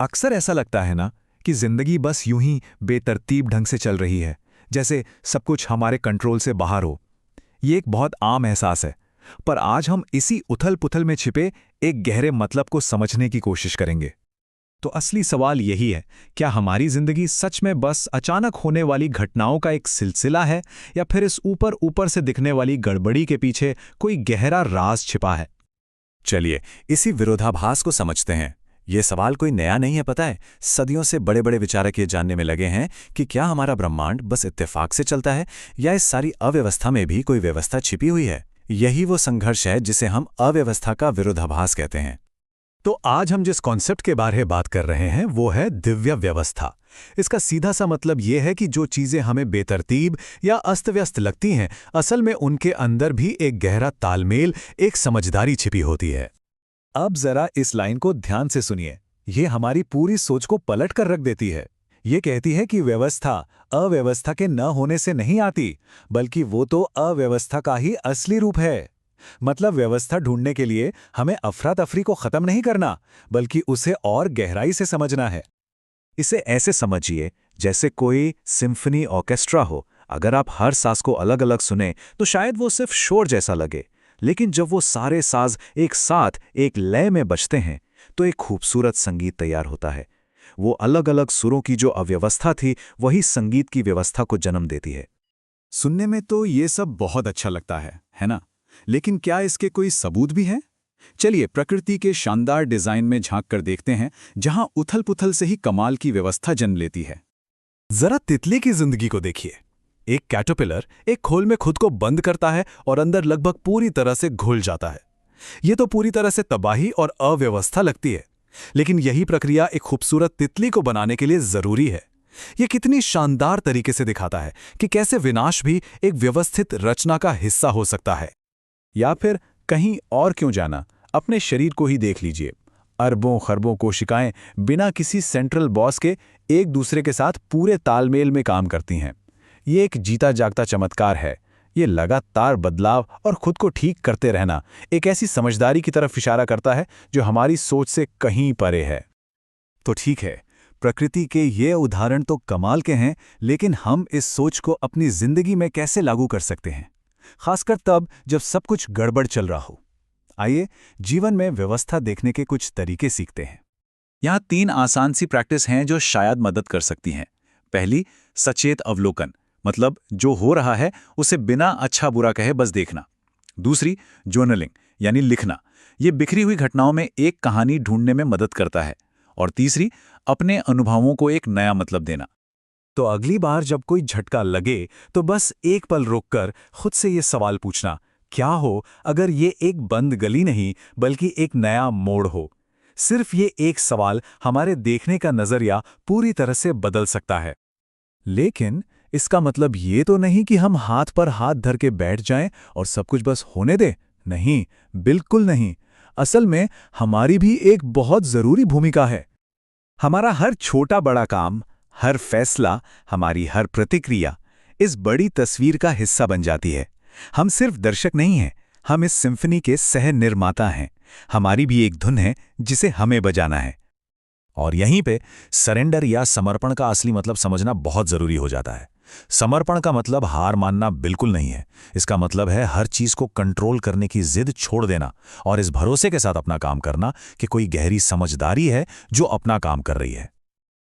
अक्सर ऐसा लगता है ना कि जिंदगी बस यूं ही बेतरतीब ढंग से चल रही है, जैसे सब कुछ हमारे कंट्रोल से बाहर हो। ये एक बहुत आम एहसास है, पर आज हम इसी उथल-पुथल में छिपे एक गहरे मतलब को समझने की कोशिश करेंगे। तो असली सवाल यही है, क्या हमारी जिंदगी सच में बस अचानक होने वाली घटनाओं का एक सिलसिला है, या फिर इस ऊपर ऊपर से दिखने वाली गड़बड़ी के पीछे कोई गहरा राज छिपा है? चलिए इसी विरोधाभास को समझते हैं। ये सवाल कोई नया नहीं है, पता है। सदियों से बड़े बड़े विचारक ये जानने में लगे हैं कि क्या हमारा ब्रह्मांड बस इत्तेफाक से चलता है, या इस सारी अव्यवस्था में भी कोई व्यवस्था छिपी हुई है। यही वो संघर्ष है जिसे हम अव्यवस्था का विरोधाभास कहते हैं। तो आज हम जिस कॉन्सेप्ट के बारे में बात कर रहे हैं वो है दिव्य व्यवस्था। इसका सीधा सा मतलब ये है कि जो चीजें हमें बेतरतीब या अस्त-व्यस्त लगती हैं, असल में उनके अंदर भी एक गहरा तालमेल, एक समझदारी छिपी होती है। अब जरा इस लाइन को ध्यान से सुनिए। ये हमारी पूरी सोच को पलट कर रख देती है। ये कहती है कि व्यवस्था अव्यवस्था के न होने से नहीं आती, बल्कि वो तो अव्यवस्था का ही असली रूप है। मतलब व्यवस्था ढूंढने के लिए हमें अफरा-तफरी को खत्म नहीं करना, बल्कि उसे और गहराई से समझना है। इसे ऐसे समझिए जैसे कोई सिम्फनी ऑर्केस्ट्रा हो। अगर आप हर साज को अलग अलग सुने तो शायद वो सिर्फ शोर जैसा लगे, लेकिन जब वो सारे साज एक साथ एक लय में बजते हैं तो एक खूबसूरत संगीत तैयार होता है। वो अलग अलग सुरों की जो अव्यवस्था थी, वही संगीत की व्यवस्था को जन्म देती है। सुनने में तो ये सब बहुत अच्छा लगता है ना? लेकिन क्या इसके कोई सबूत भी हैं? चलिए प्रकृति के शानदार डिजाइन में झांक कर देखते हैं, जहां उथल-पुथल से ही कमाल की व्यवस्था जन्म लेती है। जरा तितली की जिंदगी को देखिए। एक कैटरपिलर एक खोल में खुद को बंद करता है और अंदर लगभग पूरी तरह से घुल जाता है। ये तो पूरी तरह से तबाही और अव्यवस्था लगती है, लेकिन यही प्रक्रिया एक खूबसूरत तितली को बनाने के लिए जरूरी है। ये कितनी शानदार तरीके से दिखाता है कि कैसे विनाश भी एक व्यवस्थित रचना का हिस्सा हो सकता है। या फिर कहीं और क्यों जाना, अपने शरीर को ही देख लीजिए। अरबों खरबों कोशिकाएं बिना किसी सेंट्रल बॉस के एक दूसरे के साथ पूरे तालमेल में काम करती हैं। ये एक जीता जागता चमत्कार है। ये लगातार बदलाव और खुद को ठीक करते रहना एक ऐसी समझदारी की तरफ इशारा करता है जो हमारी सोच से कहीं परे है। तो ठीक है, प्रकृति के ये उदाहरण तो कमाल के हैं, लेकिन हम इस सोच को अपनी जिंदगी में कैसे लागू कर सकते हैं, खासकर तब जब सब कुछ गड़बड़ चल रहा हो। आइए जीवन में व्यवस्था देखने के कुछ तरीके सीखते हैं। यहाँ 3 आसान सी प्रैक्टिस हैं जो शायद मदद कर सकती हैं। पहली, सचेत अवलोकन, मतलब जो हो रहा है उसे बिना अच्छा बुरा कहे बस देखना। दूसरी, जर्नलिंग, यानी लिखना। ये बिखरी हुई घटनाओं में एक कहानी ढूंढने में मदद करता है। और तीसरी, अपने अनुभवों को एक नया मतलब देना। तो अगली बार जब कोई झटका लगे तो बस एक पल रुककर खुद से ये सवाल पूछना, क्या हो अगर ये एक बंद गली नहीं बल्कि एक नया मोड़ हो? सिर्फ ये एक सवाल हमारे देखने का नजरिया पूरी तरह से बदल सकता है। लेकिन इसका मतलब ये तो नहीं कि हम हाथ पर हाथ धर के बैठ जाएं और सब कुछ बस होने दें। नहीं, बिल्कुल नहीं। असल में हमारी भी एक बहुत जरूरी भूमिका है। हमारा हर छोटा बड़ा काम, हर फैसला, हमारी हर प्रतिक्रिया इस बड़ी तस्वीर का हिस्सा बन जाती है। हम सिर्फ दर्शक नहीं हैं, हम इस सिम्फनी के सह निर्माता हैं। हमारी भी एक धुन है जिसे हमें बजाना है। और यहीं पे सरेंडर या समर्पण का असली मतलब समझना बहुत जरूरी हो जाता है। समर्पण का मतलब हार मानना बिल्कुल नहीं है। इसका मतलब है हर चीज को कंट्रोल करने की जिद छोड़ देना और इस भरोसे के साथ अपना काम करना कि कोई गहरी समझदारी है जो अपना काम कर रही है।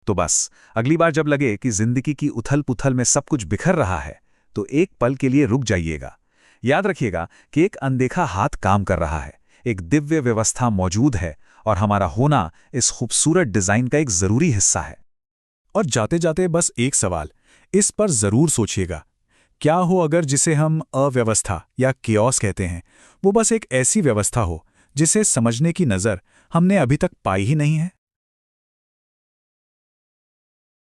तो बस अगली बार जब लगे कि जिंदगी की उथल-पुथल में सब कुछ बिखर रहा है, तो एक पल के लिए रुक जाइएगा। याद रखिएगा कि एक अनदेखा हाथ काम कर रहा है, एक दिव्य व्यवस्था मौजूद है और हमारा होना इस खूबसूरत डिजाइन का एक जरूरी हिस्सा है। और जाते जाते बस एक सवाल इस पर जरूर सोचिएगा, क्या हो अगर जिसे हम अव्यवस्था या कियोस कहते हैं, वो बस एक ऐसी व्यवस्था हो जिसे समझने की नजर हमने अभी तक पाई ही नहीं है।